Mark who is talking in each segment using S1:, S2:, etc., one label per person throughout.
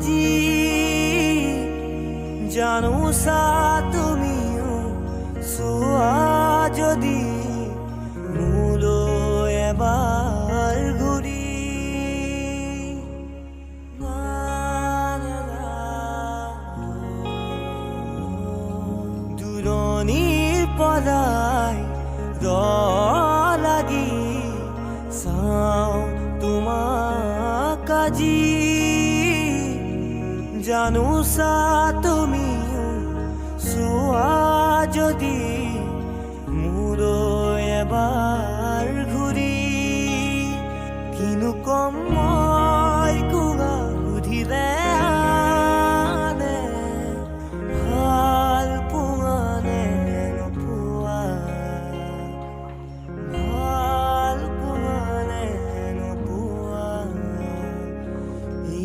S1: আজি জানো চা তুমিও চোৱা যদি মোলৈ এবাৰ ঘূৰি দূৰণিৰ পৰাই লাগি চাওঁ তোমাক আজি জানো চা তুমিও চোৱা যদি মোলৈ এবাৰ ঘূৰি কিনো কম মই কোৱা সুধিলে আনে ভাল পোৱা নে নোপোৱা ভাল পোৱা নে নোপোৱা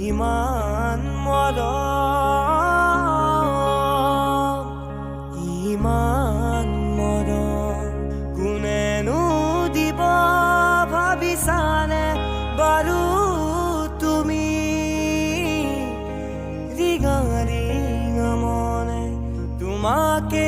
S1: ইমান ইমান মৰম কোনেনো দিব ভাবিছানে বাৰু তুমি ৰিঙা ৰিঙা মনে তোমাকে